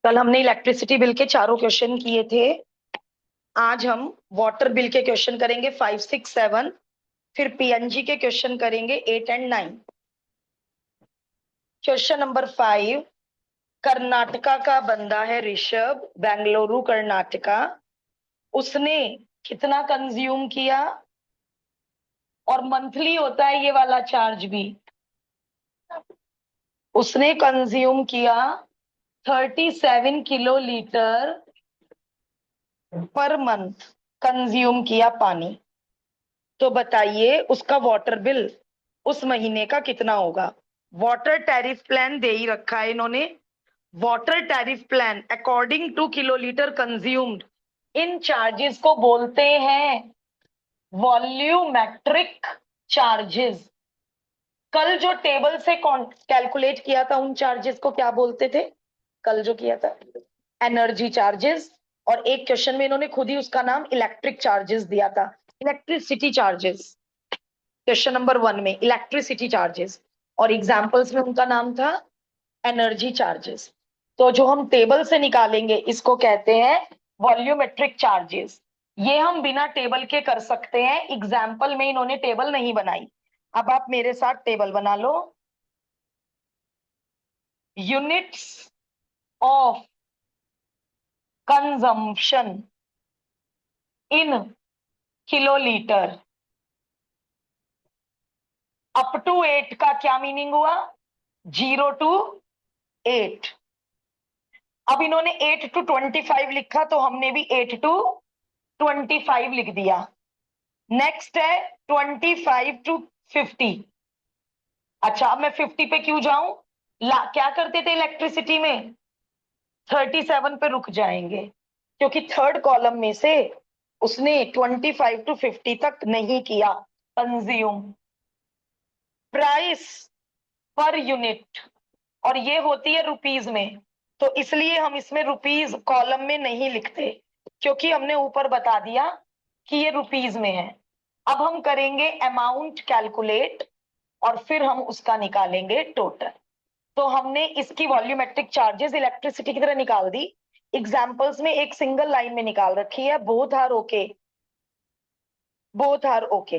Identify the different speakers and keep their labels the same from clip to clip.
Speaker 1: कल हमने electricity bill के चारों क्वेश्चन किए थे। आज हम वाटर बिल के क्वेश्चन करेंगे 5, 6, 7। फिर पीएनजी के क्वेश्चन करेंगे 8 और 9। Question number 5। कर्नाटका का बंदा है ऋषभ, बेंगलुरु कर्नाटका। उसने कितना कंज्यूम किया, और मंथली होता है ये वाला चार्ज भी। उसने कंज्यूम किया 37 kilo litre per month consume किया पानी। तो बताइए उसका वाटर बिल उस महीने का कितना होगा। वाटर टैरिफ प्लान दे ही रखा है इन्होंने। Water tariff plan according to kilolitre consumed, इन चार्जेस को बोलते हैं वॉल्यूमेट्रिक चार्जेस। कल जो टेबल से कैलकुलेट किया था उन चार्जेस को क्या बोलते थे? कल जो किया था एनर्जी चार्जेस। और एक क्वेश्चन में इन्होंने खुद ही उसका नाम इलेक्ट्रिक चार्जेस दिया था, इलेक्ट्रिसिटी चार्जेस। क्वेश्चन नंबर 1 में इलेक्ट्रिसिटी चार्जेस, और एग्जाम्पल्स में उनका नाम था एनर्जी चार्जेस। तो जो हम टेबल से निकालेंगे इसको कहते हैं वॉल्यूमेट्रिक चार्जेस। ये हम बिना टेबल के कर सकते हैं, एग्जाम्पल में इन्होंने टेबल नहीं बनाई। अब आप मेरे साथ टेबल बना लो। Units of consumption in kilolitre up to 8 का क्या मीनिंग हुआ? 0 to 8। अब इन्होंने 8 to 25 लिखा तो हमने भी 8 to 25 लिख दिया। नेक्स्ट है 25 to 50। अच्छा, अब मैं 50 पे क्यों जाऊं? क्या करते थे इलेक्ट्रिसिटी में? 37 पे रुक जाएंगे, क्योंकि थर्ड कॉलम में से उसने 25 to 50 तक नहीं किया कंज्यूम। प्राइस पर यूनिट, और ये होती है रुपीज में, तो इसलिए हम इसमें रुपीज कॉलम में नहीं लिखते, क्योंकि हमने ऊपर बता दिया कि ये रुपीज में है। अब हम करेंगे अमाउंट कैलकुलेट, और फिर हम उसका निकालेंगे टोटल। तो हमने इसकी वॉल्यूमेट्रिक चार्जेस इलेक्ट्रिसिटी की तरह निकाल दी। एग्जाम्पल्स में एक सिंगल लाइन में निकाल रखी है, both are okay, both are okay.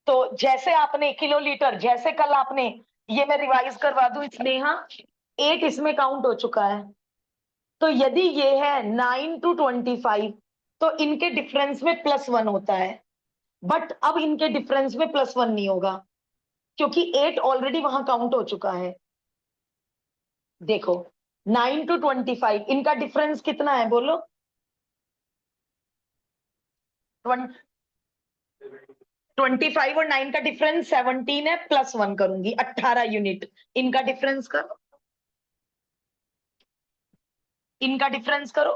Speaker 1: तो जैसे आपने किलोलीटर, जैसे कल आपने, ये मैं रिवाइज करवा दूं स्नेहा, 8 इसमें काउंट हो चुका है। तो यदि ये है 9 to 25, तो इनके डिफरेंस में +1 होता है। बट अब इनके डिफरेंस में +1 नहीं होगा, क्योंकि 8 ऑलरेडी वहां काउंट हो चुका है। देखो 9 to 25 इनका डिफरेंस कितना है, बोलो? 25 और 9 का डिफरेंस 17 है, +1 करूंगी 18 यूनिट। इनका डिफरेंस करो, इनका डिफरेंस करो।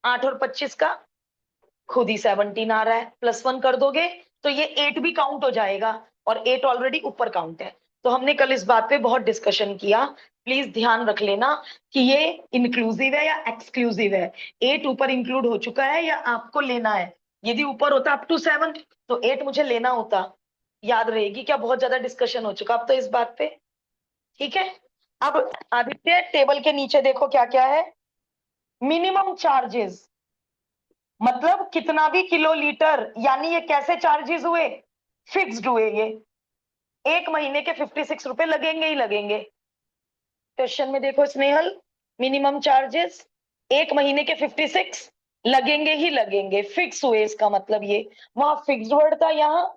Speaker 1: 8 और 25 का खुद ही 17 आ रहा है, +1 कर दोगे तो ये 8 भी काउंट हो जाएगा, और 8 ऑलरेडी ऊपर काउंट है। तो हमने कल इस बात पे बहुत डिस्कशन किया। प्लीज ध्यान रख लेना कि ये इंक्लूसिव है या एक्सक्लूसिव है। 8 ऊपर इंक्लूड हो चुका है या आपको लेना है? यदि ऊपर होता अप टू 7 तो 8 मुझे लेना होता। याद रहेगी क्या? बहुत ज्यादा डिस्कशन हो चुका अब तो इस बात पे। ठीक है, अब आदित्य टेबल के नीचे देखो क्या क्या है। मिनिमम चार्जेस मतलब कितना भी किलोलीटर, यानी ये कैसे चार्जेस हुए? फिक्स्ड हुए ये। एक महीने के 56 रुपए लगेंगे ही लगेंगे। क्वेश्चन में देखो स्नेहल, मिनिमम चार्जेस एक महीने के 56 लगेंगे ही लगेंगे, फिक्स हुए, इसका मतलब ये वहां फिक्स्ड वर्ड था, यहाँ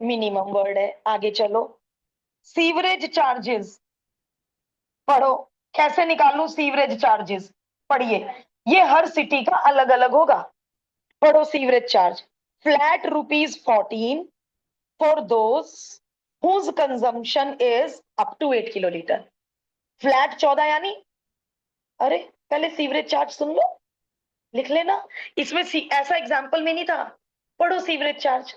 Speaker 1: मिनिमम वर्ड है। आगे चलो, सीवरेज चार्जेस पढ़ो। कैसे निकालूं सीवरेज चार्जेस? पढ़िए, ये हर सिटी का अलग अलग होगा। पढ़ो sewerage charge. Flat ₹14 for those whose consumption is up to 8 kilolitre. Flat 14 यानी, अरे पहले सीवरेज चार्ज सुन लो, लिख लेना। इसमें ऐसा एग्जाम्पल में नहीं था। पढ़ो सीवरेज चार्ज,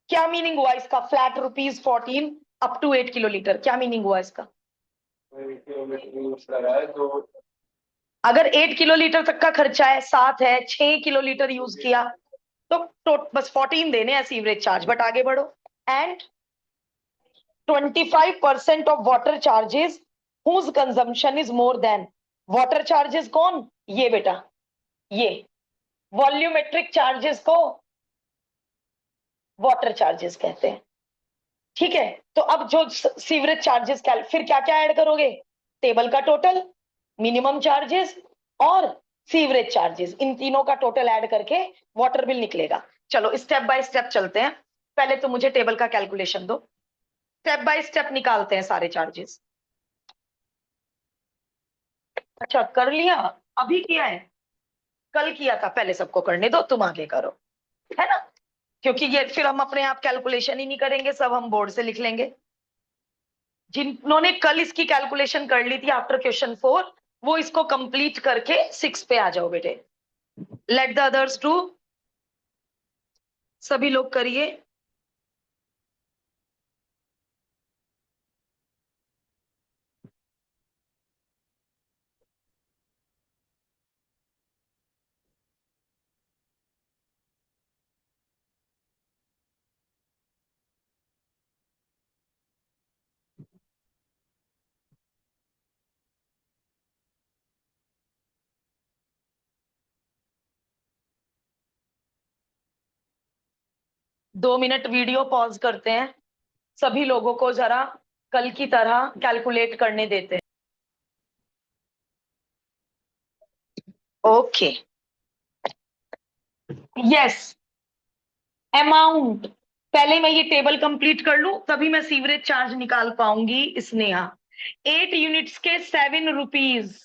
Speaker 1: क्या मीनिंग हुआ इसका? फ्लैट ₹14 अप टू 8 किलोलीटर, क्या मीनिंग हुआ इसका? अगर 8 किलोलीटर तक का खर्चा है, 7 है, 6 किलोलीटर यूज किया, तो बस 14 देने हैं सीवरेज चार्ज। बट आगे बढ़ो। And 25% of water charges whose consumption is more than, water charges कौन, ये बेटा, ये वॉल्यूमेट्रिक चार्जेस को वाटर चार्जेस कहते हैं। ठीक है, तो अब जो सीवरेज चार्जेस फिर क्या क्या ऐड करोगे, टेबल का टोटल, मिनिमम चार्जेस और सीवरेज चार्जेस, इन तीनों का टोटल ऐड करके वाटर बिल निकलेगा। चलो स्टेप बाय स्टेप चलते हैं, पहले तो मुझे टेबल का कैलकुलेशन दो, स्टेप बाय स्टेप निकालते हैं सारे चार्जेस। अच्छा कर लिया, अभी किया है, कल किया था, पहले सबको करने दो, तुम आगे करो, है ना, क्योंकि ये फिर हम अपने आप कैलकुलेशन ही नहीं करेंगे, सब हम बोर्ड से लिख लेंगे। जिन्होंने कल इसकी कैलकुलेशन कर ली थी आफ्टर क्वेश्चन 4, वो इसको कंप्लीट करके 6 पे आ जाओ बेटे। लेट द अदर्स डू, सभी लोग करिए। दो मिनट वीडियो पॉज करते हैं, सभी लोगों को जरा कल की तरह कैलकुलेट करने देते हैं। ओके, यस, अमाउंट, पहले मैं ये टेबल कंप्लीट कर लूं तभी मैं सीवरेज चार्ज निकाल पाऊंगी। स्नेहा, 8 यूनिट्स के 7 रुपीज,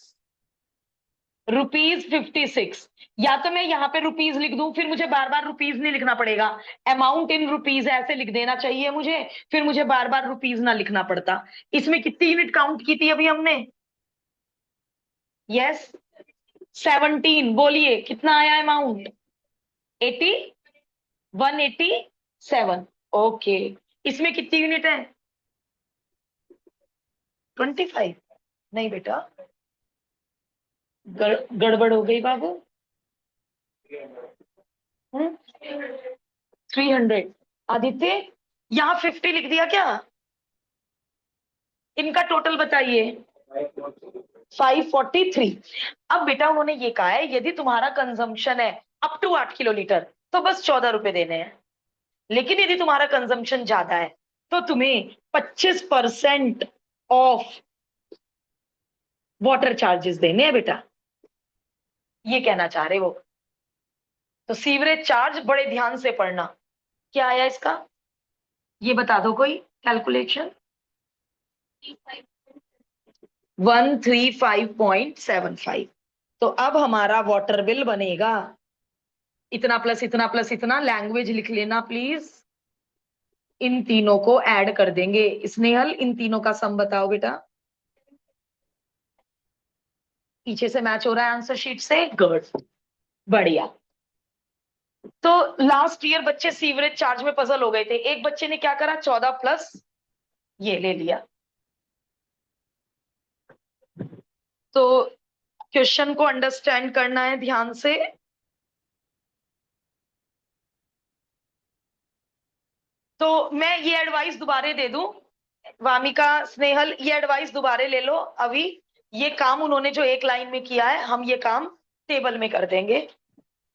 Speaker 1: ₹56। या तो मैं यहाँ पे रुपीज लिख दूं, फिर मुझे बार बार रुपीज नहीं लिखना पड़ेगा, अमाउंट इन रुपीज ऐसे लिख देना चाहिए मुझे, फिर मुझे बार बार रुपीज ना लिखना पड़ता। इसमें कितनी यूनिट काउंट की थी अभी हमने, यस 17, बोलिए कितना आया अमाउंट, 80, 187। ओके, इसमें कितनी यूनिट है, 25। नहीं बेटा, गड़बड़ हो गई बाबू। 300, आदित्य यहाँ 50 लिख दिया क्या, इनका टोटल बताइए, 543। अब बेटा उन्होंने ये कहा है यदि तुम्हारा कंजम्पशन है अप टू 8 किलोलीटर तो बस 14 रुपए देने हैं, लेकिन यदि तुम्हारा कंजम्पशन ज्यादा है तो तुम्हें 25% ऑफ वाटर चार्जेस देने हैं बेटा, ये कहना चाह रहे वो। तो सीवरेज चार्ज बड़े ध्यान से पढ़ना, क्या आया इसका, ये बता दो कोई कैलकुलेशन, 135.75। तो अब हमारा वाटर बिल बनेगा इतना प्लस इतना प्लस इतना, लैंग्वेज लिख लेना प्लीज, इन तीनों को ऐड कर देंगे। स्नेहल इन तीनों का सम बताओ बेटा, पीछे से मैच हो रहा है आंसर शीट से, गुड, बढ़िया। तो लास्ट ईयर बच्चे सीवरेज चार्ज में पजल हो गए थे, एक बच्चे ने क्या करा, 14 प्लस ये ले लिया। तो क्वेश्चन को अंडरस्टैंड करना है ध्यान से। तो मैं ये एडवाइस दोबारा दे दूं, वामिका स्नेहल ये एडवाइस दोबारा ले लो अभी, ये काम उन्होंने जो एक लाइन में किया है हम ये काम टेबल में कर देंगे,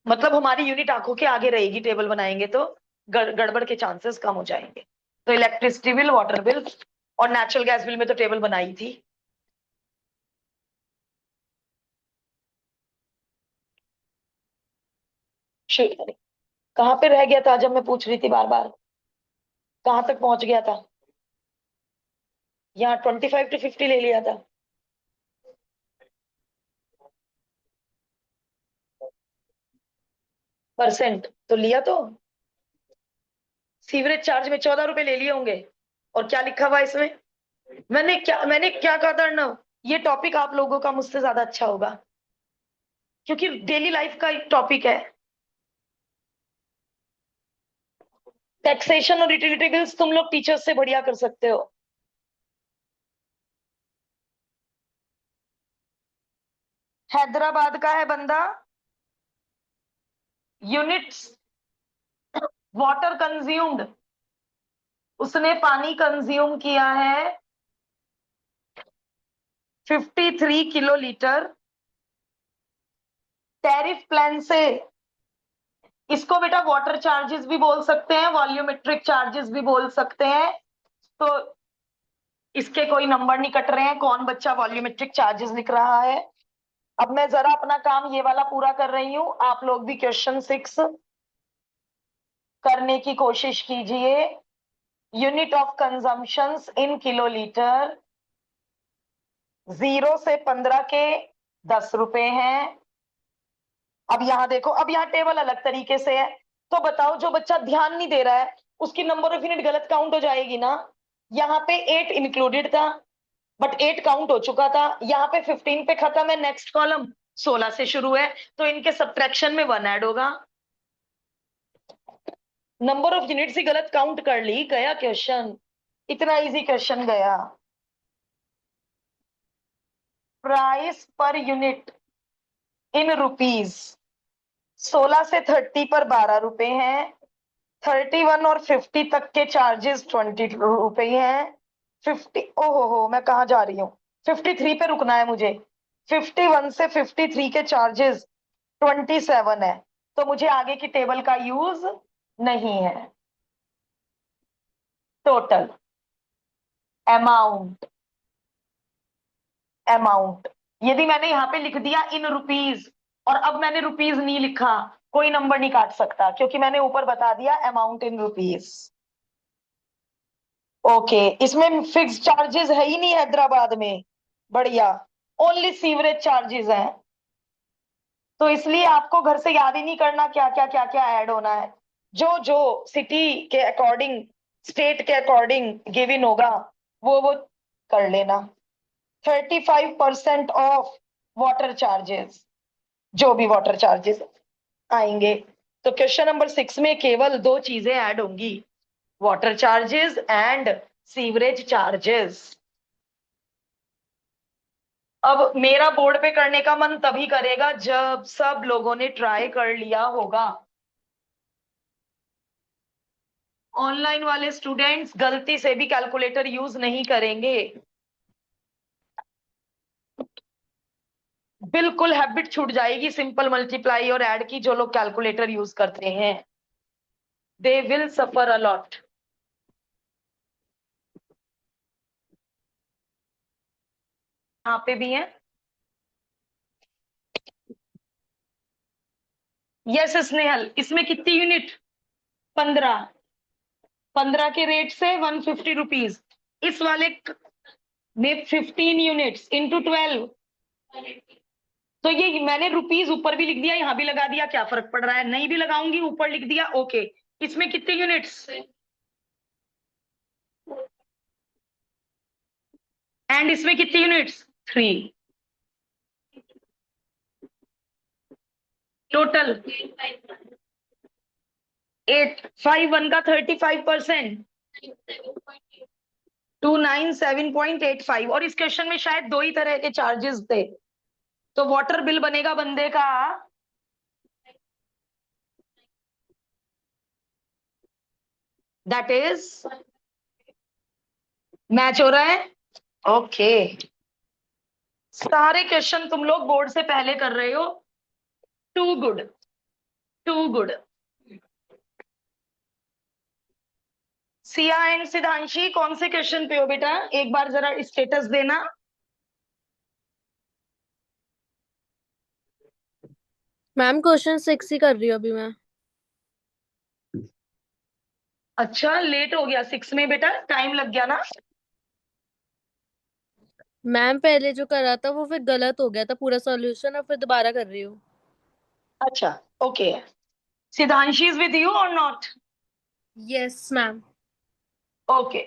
Speaker 1: मतलब हमारी यूनिट आंखों के आगे रहेगी, टेबल बनाएंगे तो गड़बड़ के चांसेस कम हो जाएंगे। तो इलेक्ट्रिसिटी बिल, वाटर बिल और नेचुरल गैस बिल में तो टेबल बनाई थी। कहाँ पे रह गया था जब मैं पूछ रही थी बार बार, कहाँ तक पहुंच गया था, यहाँ 25 to 50 ले लिया था। परसेंट तो लिया, तो सीवरेज चार्ज में 14 रुपए ले लिए होंगे, और क्या लिखा हुआ है इसमें, मैंने क्या कहा था अर्णव, ये टॉपिक आप लोगों का मुझसे ज्यादा अच्छा होगा, क्योंकि डेली लाइफ का टॉपिक है। टैक्सेशन और यूटिलिटी बिल्स तुम लोग टीचर्स से बढ़िया कर सकते हो। हैदराबाद का है बंदा, यूनिट्स वाटर कंज्यूम्ड, उसने पानी कंज्यूम किया है 53 किलो लीटर टैरिफ प्लान से। इसको बेटा वाटर चार्जेस भी बोल सकते हैं, वॉल्यूमेट्रिक चार्जेस भी बोल सकते हैं। तो इसके कोई नंबर नहीं कट रहे हैं, कौन बच्चा वॉल्यूमेट्रिक चार्जेस लिख रहा है। अब मैं जरा अपना काम ये वाला पूरा कर रही हूं, आप लोग भी क्वेश्चन 6 करने की कोशिश कीजिए। Unit of consumptions in kilolitre, 0 से 15 के 10 रुपए हैं। अब यहां देखो, अब यहाँ टेबल अलग तरीके से है। तो बताओ, जो बच्चा ध्यान नहीं दे रहा है उसकी नंबर ऑफ यूनिट गलत काउंट हो जाएगी ना। यहाँ पे 8 इंक्लूडेड था, बट 8 काउंट हो चुका था। यहाँ पे 15 पे खत्म है, नेक्स्ट कॉलम 16 से शुरू है, तो इनके सब्ट्रैक्शन में 1 ऐड होगा। नंबर ऑफ यूनिट्स ही गलत काउंट कर ली, गया क्वेश्चन। इतना इजी क्वेश्चन गया। Price per unit in rupees, 16 से 30 पर 12 रुपए हैं। 31 और 50 तक के चार्जेस 20 रुपए हैं। 50, ओहो हो, मैं कहाँ जा रही हूँ, 53 पे रुकना है मुझे। 51 से 53 के चार्जेस 27 है, तो मुझे आगे की टेबल का यूज नहीं है। टोटल अमाउंट, अमाउंट यदि मैंने यहाँ पे लिख दिया इन रुपीज और अब मैंने रुपीज नहीं लिखा, कोई नंबर नहीं काट सकता, क्योंकि मैंने ऊपर बता दिया अमाउंट इन रुपीज। ओके, इसमें फिक्स चार्जेस है ही नहीं हैदराबाद में, बढ़िया। ओनली सीवरेज चार्जेस हैं, तो इसलिए आपको घर से याद ही नहीं करना क्या क्या क्या क्या ऐड होना है। जो जो सिटी के अकॉर्डिंग, स्टेट के अकॉर्डिंग गिवन होगा वो कर लेना। 35% ऑफ वाटर चार्जेस, जो भी वाटर चार्जेस आएंगे। तो क्वेश्चन नंबर 6 में केवल 2 चीजें ऐड होंगी, water charges and sewerage charges. अब मेरा बोर्ड पे करने का मन तभी करेगा जब सब लोगों ने ट्राई कर लिया होगा। ऑनलाइन वाले स्टूडेंट्स गलती से भी कैलकुलेटर यूज नहीं करेंगे, बिल्कुल हैबिट छूट जाएगी सिंपल मल्टीप्लाई और ऐड की। जो लोग कैलकुलेटर यूज करते हैं दे विल सफर अलॉट। यहाँ पे भी है, यस स्नेहल, इसमें कितनी यूनिट, 15। 15 के रेट से 150 रुपीज, इस वाले में 15 यूनिट्स इंटू 12। तो ये मैंने रुपीज ऊपर भी लिख दिया, यहां भी लगा दिया, क्या फर्क पड़ रहा है, नहीं भी लगाऊंगी ऊपर लिख दिया, ओके। इसमें कितने यूनिट्स, एंड इसमें कितनी यूनिट्स, 3। टोटल 8, 5 1 का 35%, 297.85। और इस क्वेश्चन में शायद 2 ही तरह के चार्जेस थे। तो वाटर बिल बनेगा बंदे का, दैट इज, मैच हो रहा है, ओके। सारे क्वेश्चन तुम लोग बोर्ड से पहले कर रहे हो, too good, too good. Siya and Siddhanshi कौन से क्वेश्चन पे हो बेटा, एक बार जरा स्टेटस देना।
Speaker 2: मैम क्वेश्चन 6 ही कर रही हूँ अभी मैं।
Speaker 1: अच्छा, लेट हो गया 6 में बेटा, टाइम लग गया ना।
Speaker 2: मैम पहले जो करा था वो फिर गलत हो गया था पूरा सॉल्यूशन, और फिर दोबारा कर रही हूँ।
Speaker 1: अच्छा, ओके। सिद्धांशी इज विद यू और not,
Speaker 2: yes ma'am.
Speaker 1: Okay.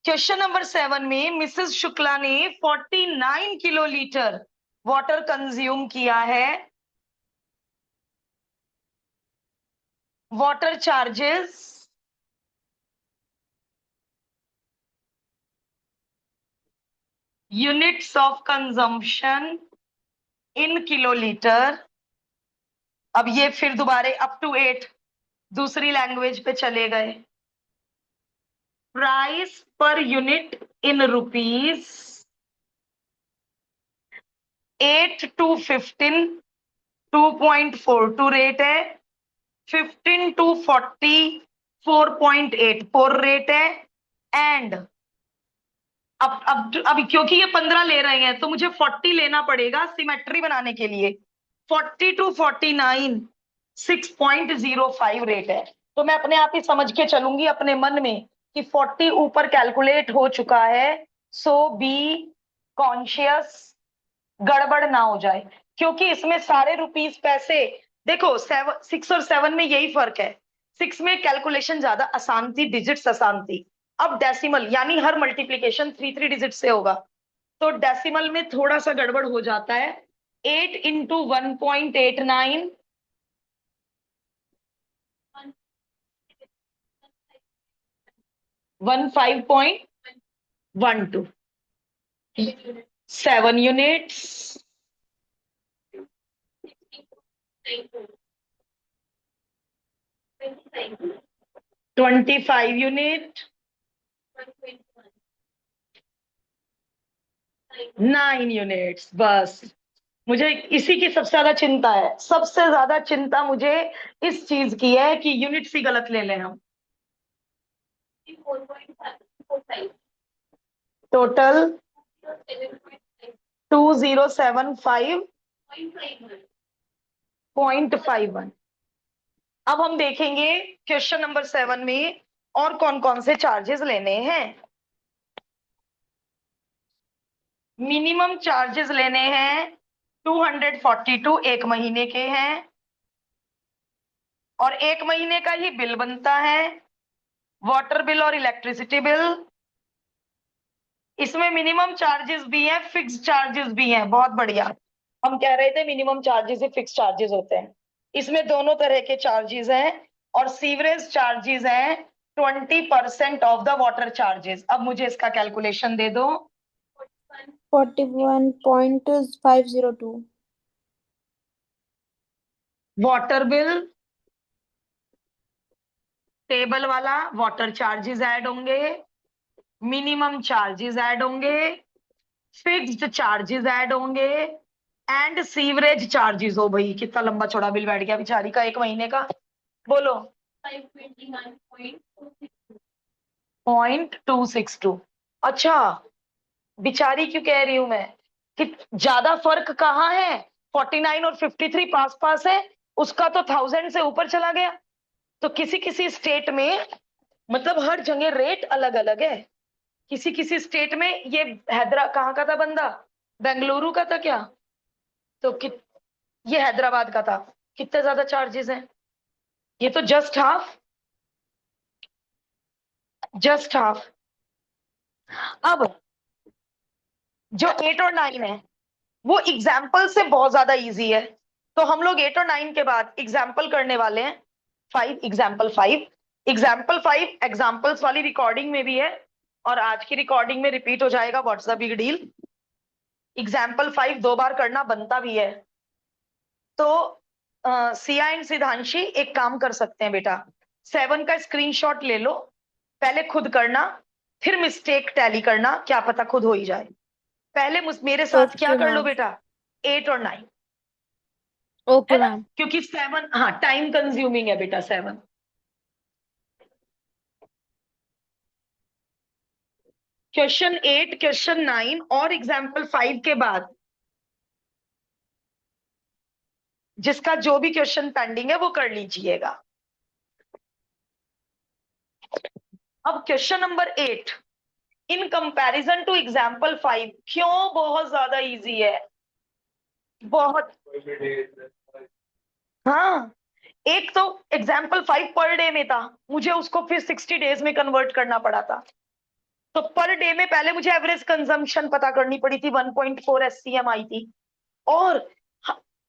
Speaker 1: Question number 7 में मिसेस शुक्ला ने 49 किलोलीटर वाटर कंज्यूम किया है। Water charges, units of consumption in kilolitre. अब ये फिर दोबारे अप टू 8 दूसरी लैंग्वेज पे चले गए। Price per unit in rupees 8 to 15 2.42 rate है, 15 to 40 4.84 रेट है, एंड अब क्योंकि ये 15 ले रहे हैं तो मुझे 40 लेना पड़ेगा सिमेट्री बनाने के लिए। 40 to 49 6.05 रेट है। तो मैं अपने आप ही समझ के चलूंगी अपने मन में कि 40 ऊपर कैलकुलेट हो चुका है, सो बी कॉन्शियस, गड़बड़ ना हो जाए। क्योंकि इसमें सारे रुपीस पैसे, देखो 6 और 7 में यही फर्क है, 6 में कैलकुलेशन ज्यादा आसान थी, डिजिट्स आसान थी। अब डेसिमल यानी हर मल्टीप्लीकेशन 3 डिजिट से होगा, तो डेसिमल में थोड़ा सा गड़बड़ हो जाता है। 8 इंटू 1.89 15.12 7 यूनिट्स 25 यूनिट 9 यूनिट्स। बस मुझे इसी की सबसे ज्यादा चिंता है, सबसे ज्यादा चिंता मुझे इस चीज की है कि यूनिट्स ही गलत ले लें हम। टोटल 2075.51। अब हम देखेंगे क्वेश्चन नंबर 7 में और कौन कौन से चार्जेस लेने हैं। मिनिमम चार्जेस लेने हैं 242 एक महीने के हैं, और एक महीने का ही बिल बनता है, वाटर बिल और इलेक्ट्रिसिटी बिल। इसमें मिनिमम चार्जेस भी हैं, फिक्स चार्जेस भी हैं। बहुत बढ़िया, हम कह रहे थे मिनिमम चार्जेस ही फिक्स चार्जेस होते हैं। इसमें दोनों तरह के चार्जेस हैं, और सीवरेज चार्जेस हैं 20% ऑफ द वाटर चार्जेस। अब मुझे इसका कैलकुलेशन दे दो।
Speaker 3: 41.502।
Speaker 1: वाटर बिल टेबल वाला, वाटर चार्जेस ऐड होंगे, मिनिमम चार्जेस ऐड होंगे, फिक्स्ड चार्जेस ऐड होंगे, एंड सीवरेज चार्जेस। हो भाई, कितना लंबा चौड़ा बिल बैठ गया बेचारी का एक महीने का, बोलो। 0.262। अच्छा, बेचारी क्यों कह रही हूं मैं कि ज्यादा फर्क कहाँ है, 49 और 53 पास पास है, उसका तो 1000 से ऊपर चला गया। तो किसी किसी स्टेट में, मतलब हर जगह रेट अलग अलग है। किसी किसी स्टेट में ये कहाँ का था बंदा, बेंगलुरु का था क्या, तो ये हैदराबाद का था। कितने ज्यादा चार्जेस हैं, ये तो जस्ट हाफ, जस्ट हाफ। अब जो 8 और 9 है वो एग्जाम्पल से बहुत ज्यादा इजी है, तो हम लोग 8 और 9 के बाद एग्जाम्पल करने वाले हैं 5। एग्जाम्पल 5, एग्जाम्पल 5 एग्जाम्पल्स वाली रिकॉर्डिंग में भी है, और आज की रिकॉर्डिंग में रिपीट हो जाएगा, what's the big deal. Example 5 दो बार करना बनता भी है। तो सिया एंड सिद्धांशी एक काम कर सकते हैं बेटा, 7 का स्क्रीनशॉट ले लो, पहले खुद करना, फिर मिस्टेक टैली करना, क्या पता खुद हो ही जाए। पहले मेरे साथ क्या
Speaker 2: ओके
Speaker 1: कर लो
Speaker 2: मैम।
Speaker 1: बेटा, 8 और 9,
Speaker 2: ओके
Speaker 1: है ना,
Speaker 2: मैम।
Speaker 1: क्योंकि 7 हाँ टाइम कंज्यूमिंग है बेटा 7। क्वेश्चन 8, क्वेश्चन 9 और एग्जाम्पल 5 के बाद जिसका जो भी क्वेश्चन पेंडिंग है वो कर लीजिएगा। अब question number 8 in comparison to example 5 क्यों बहुत ज्यादा इजी है, बहुत। हाँ, एक तो एग्जाम्पल 5 पर डे में था, मुझे उसको फिर 60 डेज में कन्वर्ट करना पड़ा था। तो पर डे में पहले मुझे एवरेज कंजम्पशन पता करनी पड़ी थी, 1.4 SCM आई थी। और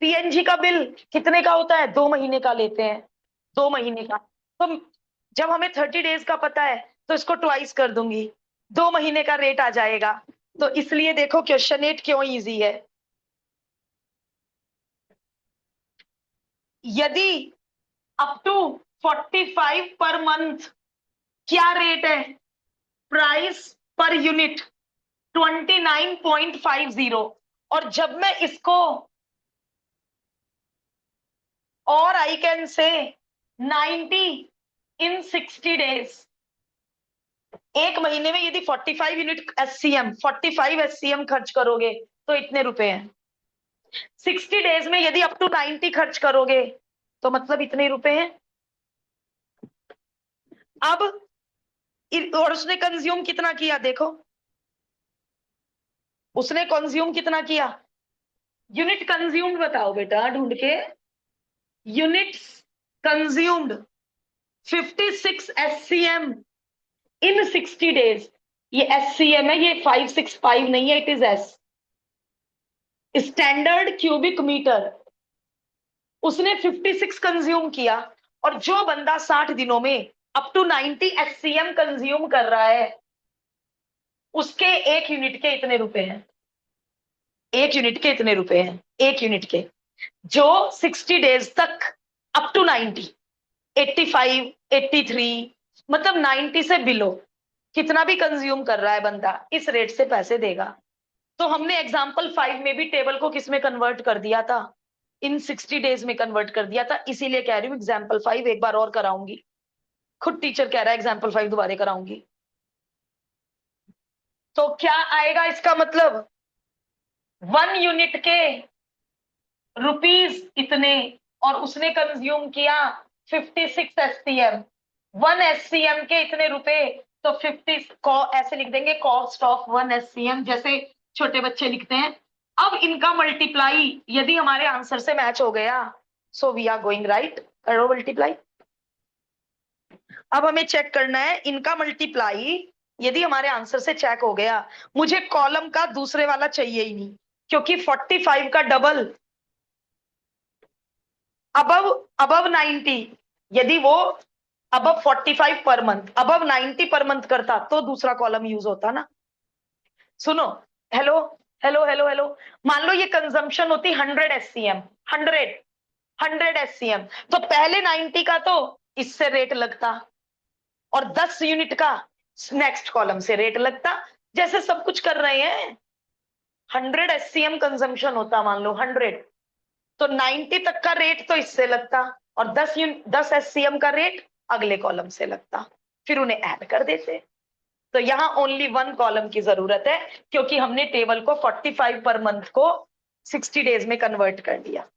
Speaker 1: पीएनजी का बिल कितने का होता है, 2 महीने का लेते हैं, 2 महीने का। तो जब हमें 30 डेज का पता है तो इसको ट्वाइस कर दूंगी, 2 महीने का रेट आ जाएगा। तो इसलिए देखो क्वेश्चन 8 क्यों इजी है। यदि अप टू 45 पर मंथ क्या रेट है, प्राइस पर यूनिट 29.50, और जब मैं इसको और I can say 90 in 60 days, एक महीने में यदि 45 यूनिट एससीएम 45 एससीएम खर्च करोगे तो इतने रुपए हैं। 60 डेज में यदि अप टू 90 खर्च करोगे तो मतलब इतने रुपए हैं। अब और उसने कंज्यूम कितना किया देखो, उसने कंज्यूम कितना किया, यूनिट कंज्यूम्ड बताओ बेटा ढूंढ के, units consumed 56 SCM in 60 days. ये एससीएम है, ये 565 नहीं है, it is S, standard cubic metre. उसने 56 कंज्यूम किया, और जो बंदा 60 दिनों में अप टू 90 एससीएम कंज्यूम कर रहा है उसके एक यूनिट के इतने रुपए हैं, एक यूनिट के इतने रुपए हैं, एक यूनिट के। जो 60 डेज तक अप टू 90, 85, 83, मतलब 90 से बिलो कितना भी कंज्यूम कर रहा है बंदा, इस रेट से पैसे देगा। तो हमने एग्जाम्पल 5 में भी टेबल को किस में कन्वर्ट कर दिया था, इन 60 डेज में कन्वर्ट कर दिया था, इसीलिए कह रही हूँ एग्जाम्पल 5 एक बार और कराऊंगी, खुद टीचर कह रहा है एग्जाम्पल 5 दोबारा कराऊंगी। तो क्या आएगा इसका मतलब, 1 यूनिट के रुपीस इतने, और उसने कंज्यूम किया 56 एससीएम, 1 एससीएम के इतने रुपए, तो 50 ऐसे लिख देंगे कॉस्ट ऑफ 1 एससीएम, जैसे छोटे बच्चे लिखते हैं। अब इनका मल्टीप्लाई यदि हमारे आंसर से मैच हो गया, so we are going right, करो मल्टीप्लाई। अब हमें चेक करना है इनका मल्टीप्लाई, यदि हमारे आंसर से चेक हो गया, मुझे कॉलम का दूसरे वाला चाहिए ही नहीं, क्योंकि 45 का डबल अबव 90, यदि वो above 45 per month above 90 per month करता तो दूसरा कॉलम यूज होता ना। सुनो, हेलो हेलो हेलो हेलो, मान लो ये कंजम्पशन होती 100 एससीएम, 100 एससीएम, तो पहले 90 का तो इससे रेट लगता, और 10 यूनिट का नेक्स्ट कॉलम से रेट लगता, जैसे सब कुछ कर रहे हैं। 100 एससीएम कंजम्पशन होता मान लो 100, तो 90 तक का रेट तो इससे लगता, और 10 एससीएम का रेट अगले कॉलम से लगता, फिर उन्हें ऐड कर देते। तो यहां ओनली 1 कॉलम की जरूरत है, क्योंकि हमने टेबल को 45 पर मंथ को 60 डेज में कन्वर्ट कर दिया।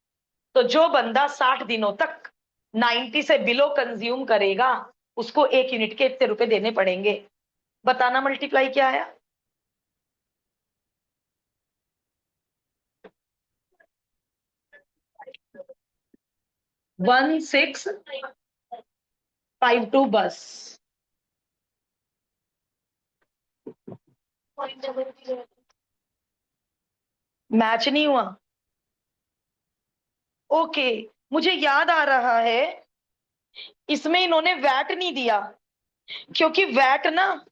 Speaker 1: तो जो बंदा 60 दिनों तक 90 से बिलो कंज्यूम करेगा उसको एक यूनिट के इतने रुपए देने पड़ेंगे। बताना मल्टीप्लाई क्या आया। 1652 बस। मैच नहीं हुआ, ओके। मुझे याद आ रहा है इसमें इन्होंने वैट नहीं दिया, क्योंकि वैट ना,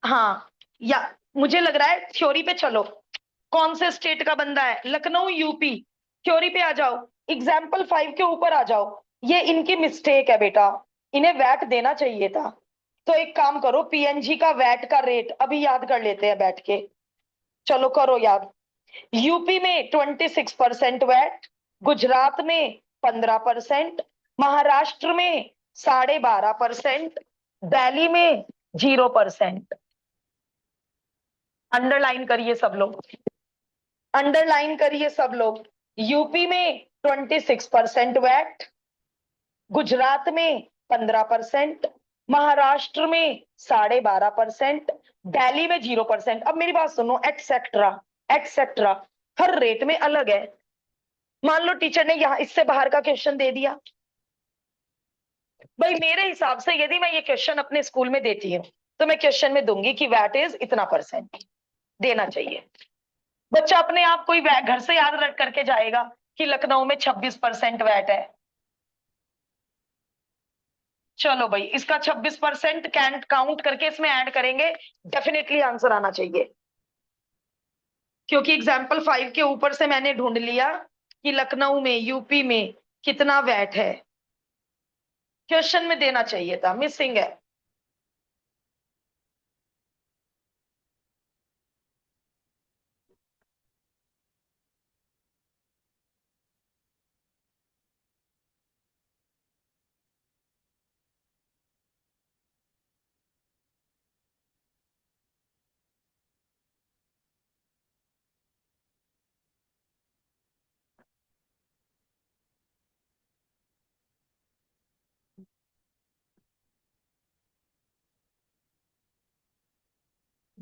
Speaker 1: हाँ, या मुझे लग रहा है थ्योरी पे चलो, कौन से स्टेट का बंदा है, लखनऊ यूपी, थ्योरी पे आ जाओ, एग्जाम्पल 5 के ऊपर आ जाओ। ये इनकी मिस्टेक है बेटा, इन्हें वैट देना चाहिए था। तो एक काम करो, पीएनजी का वैट का रेट अभी याद कर लेते हैं बैठ के, चलो करो याद। यूपी में 26% वैट, गुजरात में 15%, महाराष्ट्र में 12.5%, दिल्ली में 0%। अंडरलाइन करिए सब लोग, अंडरलाइन करिए सब लोग। यूपी में 26% वैट, गुजरात में 15%, महाराष्ट्र में 12.5%, दिल्ली में 0%। अब मेरी बात सुनो, एक्सेट्रा एक्सेट्रा, हर रेट में अलग है। मान लो टीचर ने यहां इससे बाहर का क्वेश्चन दे दिया, भाई मेरे हिसाब से यदि मैं ये क्वेश्चन अपने स्कूल में देती हूँ तो मैं क्वेश्चन में दूंगी कि वैट इज इतना परसेंट, देना चाहिए। बच्चा अपने आप कोई घर से याद रख करके जाएगा कि लखनऊ में 26% वैट है। चलो भाई, इसका 26% कैंट काउंट करके इसमें ऐड करेंगे, डेफिनेटली आंसर आना चाहिए, क्योंकि एग्जाम्पल 5 के ऊपर से मैंने ढूंढ लिया कि लखनऊ में यूपी में कितना वैट है, क्वेश्चन में देना चाहिए था, मिसिंग है।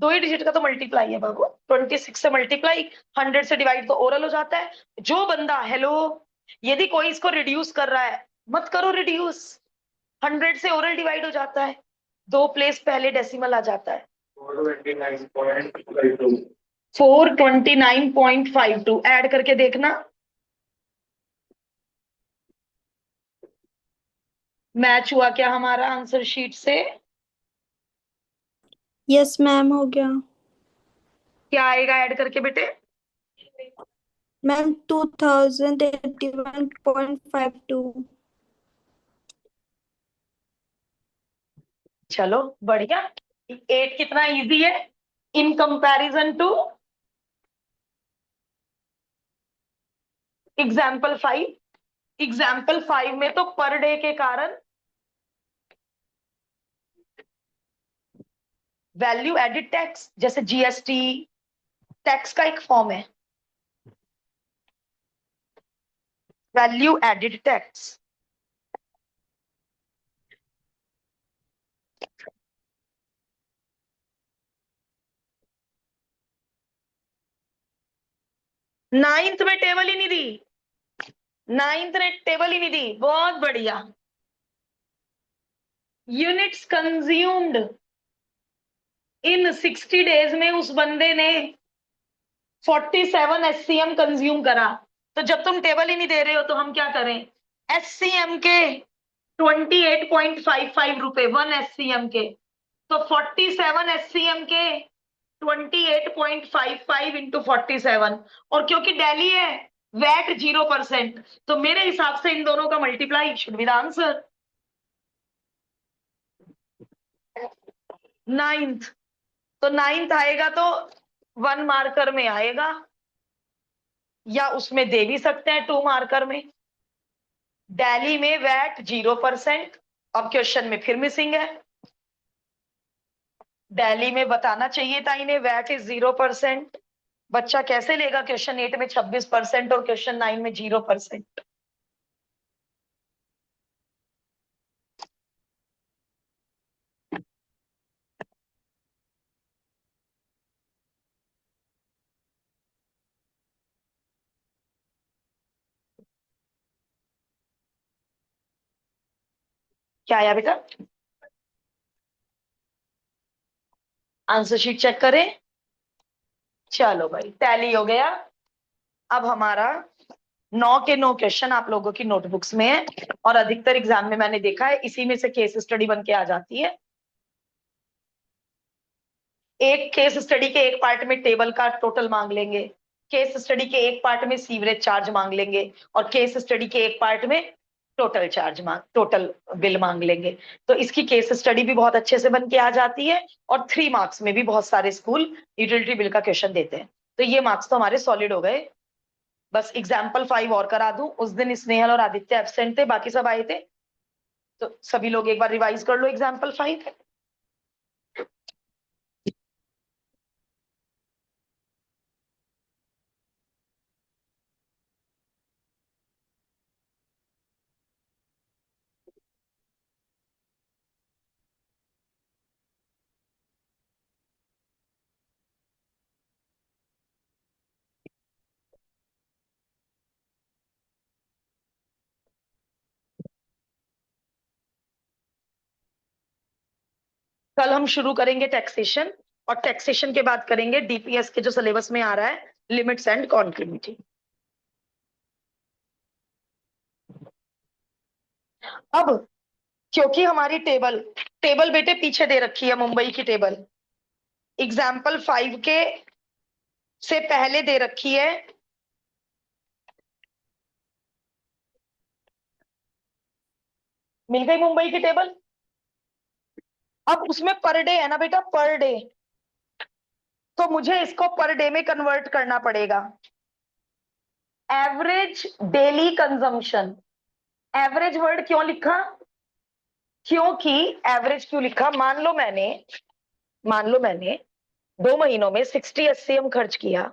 Speaker 1: दो ही डिजिट का तो मल्टीप्लाई है बाबू, 26 से मल्टीप्लाई, 100 से डिवाइड तो ओरल हो जाता है। जो बंदा, हेलो, यदि कोई इसको रिड्यूस कर रहा है, मत करो रिड्यूस, 100 से ओरल डिवाइड हो जाता है, 2 प्लेस पहले डेसिमल आ जाता है। 429.52 ऐड करके देखना, मैच हुआ क्या हमारा आंसर शीट से?
Speaker 3: यस मैम, हो गया।
Speaker 1: क्या आएगा ऐड करके बेटे?
Speaker 3: मैम 2081.52।
Speaker 1: चलो बढ़िया। 8 कितना इजी है in comparison to example 5? Example 5 में तो पर डे के कारण वैल्यू एडिड टैक्स, जैसे जीएसटी टैक्स का एक फॉर्म है, वैल्यू एडिड टैक्स। नाइन्थ में टेबल ही नहीं दी, नाइन्थ ने टेबल ही नहीं दी, बहुत बढ़िया। यूनिट्स कंज्यूम्ड इन 60 डेज में उस बंदे ने 47 एससीएम कंज्यूम करा। तो जब तुम टेबल ही नहीं दे रहे हो तो हम क्या करें? एससीएम के 28.55 रुपए 1 एससीएम के, तो 47 एससीएम के 28.55 इंटू 47, और क्योंकि दिल्ली है वैट 0%, तो मेरे हिसाब से इन दोनों का multiply should be the answer. Ninth, तो नाइन्थ आएगा तो 1 मार्कर में आएगा, या उसमें दे भी सकते हैं 2 मार्कर में। दिल्ली में वैट 0%, अब क्वेश्चन में फिर मिसिंग है। दिल्ली में बताना चाहिए था इन्हें वैट इज 0%। बच्चा कैसे लेगा क्वेश्चन 8 में 26% और क्वेश्चन 9 में 0%? क्या आया बेटा? आंसर शीट चेक करें। चलो भाई, टैली हो गया। अब हमारा 9 के 9 क्वेश्चन आप लोगों की नोटबुक्स में है, और अधिकतर एग्जाम में मैंने देखा है इसी में से केस स्टडी बन के आ जाती है। एक केस स्टडी के एक पार्ट में टेबल का टोटल मांग लेंगे, केस स्टडी के एक पार्ट में सीवरेज चार्ज मांग लेंगे, और केस स्टडी के एक पार्ट में टोटल बिल मांग लेंगे। तो इसकी केस स्टडी भी बहुत अच्छे से बन के आ जाती है, और 3 मार्क्स में भी बहुत सारे स्कूल यूटिलिटी बिल का क्वेश्चन देते हैं। तो ये मार्क्स तो हमारे सॉलिड हो गए। बस एग्जाम्पल 5 और करा दूं, उस दिन स्नेहल और आदित्य एब्सेंट थे, बाकी सब आए थे, तो सभी लोग एक बार रिवाइज कर लो एग्जाम्पल 5। कल हम शुरू करेंगे टैक्सेशन, और टैक्सेशन के बाद करेंगे डीपीएस के जो सिलेबस में आ रहा है, लिमिट्स एंड कॉन्टिन्यूटी। अब क्योंकि हमारी टेबल टेबल बेटे पीछे दे रखी है, मुंबई की टेबल एग्जाम्पल 5 के से पहले दे रखी है, मिल गई मुंबई की टेबल। अब उसमें पर डे है ना बेटा, पर डे, तो मुझे इसको पर डे में कन्वर्ट करना पड़ेगा। Average daily consumption, average word क्यों लिखा? क्योंकि एवरेज क्यों लिखा, मान लो मैंने 2 महीनों में 60 एससीएम खर्च किया,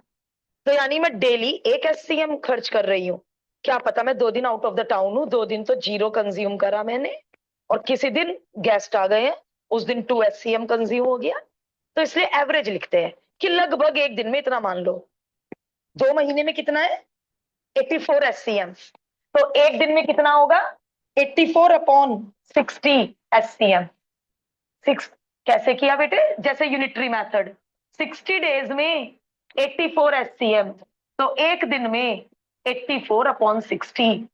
Speaker 1: तो यानी मैं डेली 1 एससीएम खर्च कर रही हूँ। क्या पता मैं 2 दिन आउट ऑफ द टाउन हूँ, 2 दिन तो 0 कंज्यूम करा मैंने, और किसी दिन गेस्ट आ गए हैं, उस दिन 2 एससीएम कंज्यूम हो गया। तो इसलिए एवरेज लिखते हैं कि लगभग एक दिन में इतना मान लो। 2 महीने में कितना है 84 SCM, तो एक दिन में कितना होगा 84/60 SCM। कैसे किया बेटे, जैसे यूनिटरी मेथड 60 डेज में 84 SCM, तो एक दिन में 84/60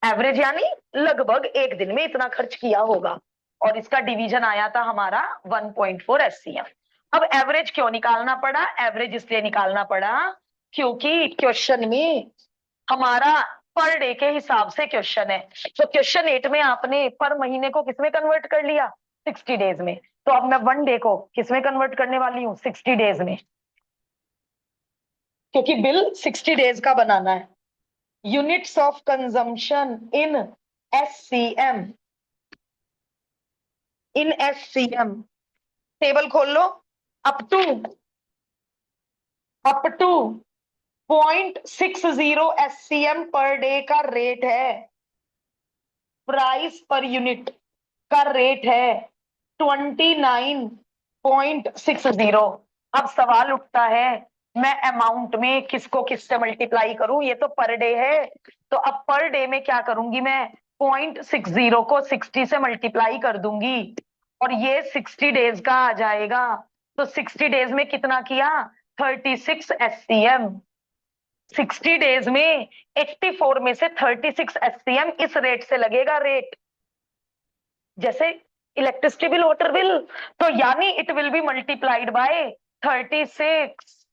Speaker 1: एवरेज, यानी लगभग एक दिन में इतना खर्च किया होगा। और इसका डिवीजन आया था हमारा 1.4 SCM। अब एवरेज क्यों निकालना पड़ा, एवरेज इसलिए निकालना पड़ा क्योंकि क्वेश्चन में हमारा पर डे के हिसाब से क्वेश्चन है। तो क्वेश्चन 8 में आपने पर महीने को किसमें कन्वर्ट कर लिया 60 डेज में, तो अब मैं 1 डे को किसमें कन्वर्ट करने वाली हूँ 60 डेज में, क्योंकि बिल 60 डेज का बनाना है। Units of consumption in SCM, in SCM table खोल लो। Up to 0.60 SCM per day का रेट है, प्राइस पर यूनिट का रेट है 29.60। अब सवाल उठता है मैं अमाउंट में किसको किससे मल्टीप्लाई करूं, ये तो पर डे है, तो अब पर डे में क्या करूंगी मैं 0.60 को 60 से मल्टीप्लाई कर दूंगी और ये 60 डेज का आ जाएगा। तो 60 डेज में कितना किया 36 SCM। 60 डेज में 84 में से 36 SCM इस रेट से लगेगा, रेट जैसे इलेक्ट्रिसिटी बिल वाटर बिल, तो यानी it will be multiplied by 36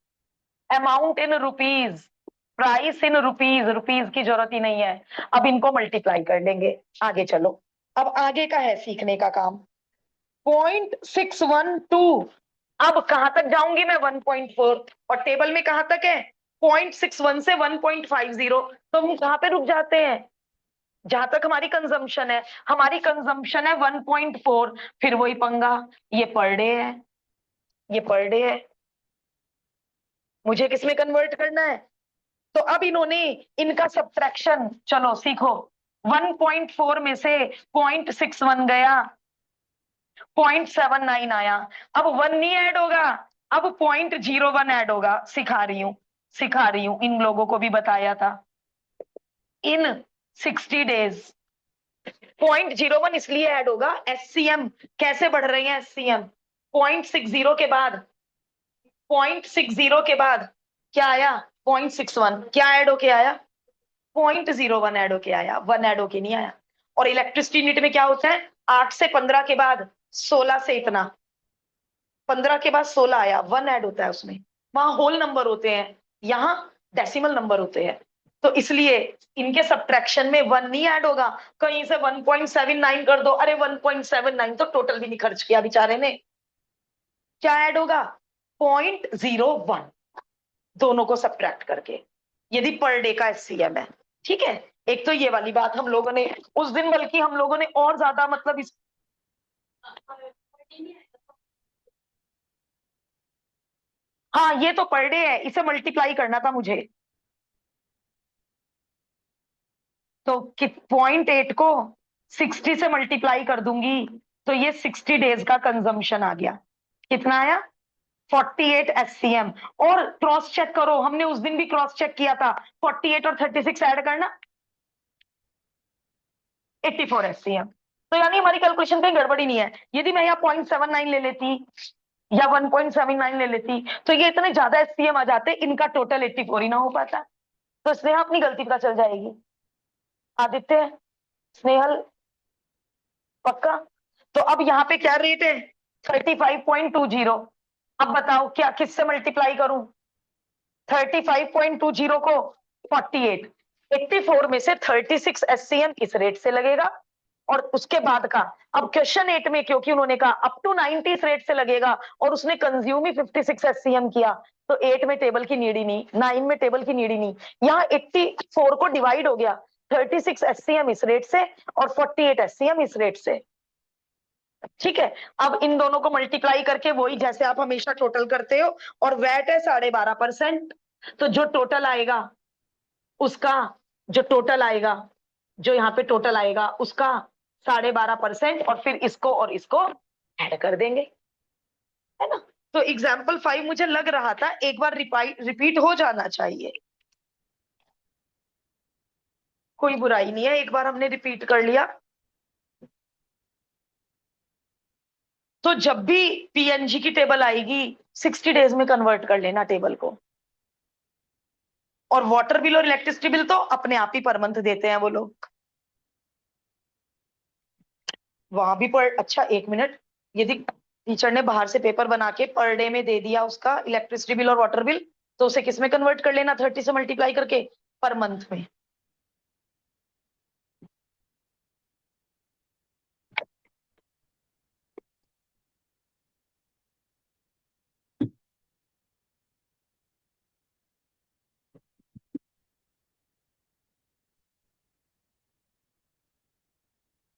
Speaker 1: amount in rupees, price in rupees, rupees की जरूरत ही नहीं है, अब इनको मल्टीप्लाई कर लेंगे। आगे चलो, अब आगे का है सीखने का काम। 0.612, अब कहां तक जाऊंगी मैं 1.4, और टेबल में कहां तक है 0.61 से 1.50, तो हम कहां पे रुक जाते हैं जहां तक हमारी कंजम्पशन है। हमारी कंजम्पशन है 1.4, फिर वही पंगा, ये पर डे है, ये पर डे है, मुझे किसमें कन्वर्ट करना है। तो अब इन्होंने इनका सब्ट्रैक्शन, चलो सीखो। 1.4 में से 0.61 गया, 0.79 आया, अब 1 नहीं ऐड होगा, अब 0.01 ऐड होगा। सिखा रही हूं, इन लोगों को भी बताया था। इन 60 डेज 0.01 इसलिए ऐड होगा, SCM कैसे बढ़ रही है, SCM 0.60 के बाद, 0.60 के बाद क्या आया 0.61, क्या ऐड होके आया 0.01 ऐड होके आया, 1 ऐड होके नहीं आया। और इलेक्ट्रिसिटी यूनिट में क्या होता है 8 से 15 के बाद 16 से इतना, 15 के बाद 16 आया, 1 ऐड होता है उसमें, वहां होल नंबर होते हैं, यहाँ डेसिमल नंबर होते हैं, तो इसलिए इनके सब्ट्रैक्शन में 1 नहीं ऐड होगा। कहीं से 1.79 कर दो, अरे 1.79 तो टोटल भी नहीं खर्च किया बेचारे ने, क्या ऐड होगा 0.01, दोनों को सब्ट्रैक्ट करके, यदि पर डे का SCM है। ठीक है, एक तो ये वाली बात हम लोगों ने उस दिन, बल्कि हम लोगों ने और ज्यादा मतलब इस, हाँ ये तो पर डे है, इसे मल्टीप्लाई करना था मुझे, तो 0.8 को 60 से मल्टीप्लाई कर दूंगी, तो ये 60 डेज का कंजम्पशन आ गया, कितना आया 48 SCM। और क्रॉस चेक करो, हमने उस दिन भी क्रॉस चेक किया था, 48 और 36 ऐड करना 84 SCM। तो यानी हमारी कैलकुलेशन कहीं गड़बड़ी नहीं है। यदि मैं यहाँ 0.79 ले लेती या 1.79 ले लेती, तो ये इतने ज्यादा SCM आ जाते, इनका टोटल 84 ही ना हो पाता। तो स्नेहा अपनी गलती पता चल जाएगी, आदित्य स्नेहल पक्का। तो अब यहाँ पे क्या रेट है 35.20, अब बताओ क्या किससे मल्टीप्लाई करूं 35.20 को 48, 84 में से 36 SCM इस रेट से लगेगा, और उसके बाद का, अब क्वेश्चन 8 में क्योंकि उन्होंने कहा अप टू 90 इस रेट से लगेगा और उसने कंज्यूम ही 56 SCM किया, तो 8 में टेबल की नीड ही नहीं, 9 में टेबल की नीड ही नहीं, यहाँ 84 को डिवाइड हो गया, 36 SCM इस रेट से और 48 SCM इस रेट से। ठीक है, अब इन दोनों को मल्टीप्लाई करके वही जैसे आप हमेशा टोटल करते हो, और वैट है 12.5%, तो जो टोटल आएगा उसका, जो टोटल आएगा, जो यहाँ पे टोटल आएगा उसका 12.5%, और फिर इसको और इसको ऐड कर देंगे, है ना। तो एग्जाम्पल 5 मुझे लग रहा था एक बार रिपीट हो जाना चाहिए, कोई बुराई नहीं है, एक बार हमने रिपीट कर लिया। तो जब भी पीएनजी की टेबल आएगी 60 डेज में कन्वर्ट कर लेना टेबल को। और वाटर बिल और इलेक्ट्रिसिटी बिल तो अपने आप ही पर मंथ देते हैं वो लोग। वहां भी पर अच्छा, 1 मिनट, यदि टीचर ने बाहर से पेपर बना के पर डे में दे दिया उसका इलेक्ट्रिसिटी बिल और वाटर बिल, तो उसे किस में कन्वर्ट कर लेना, 30 से मल्टीप्लाई करके, पर मंथ में।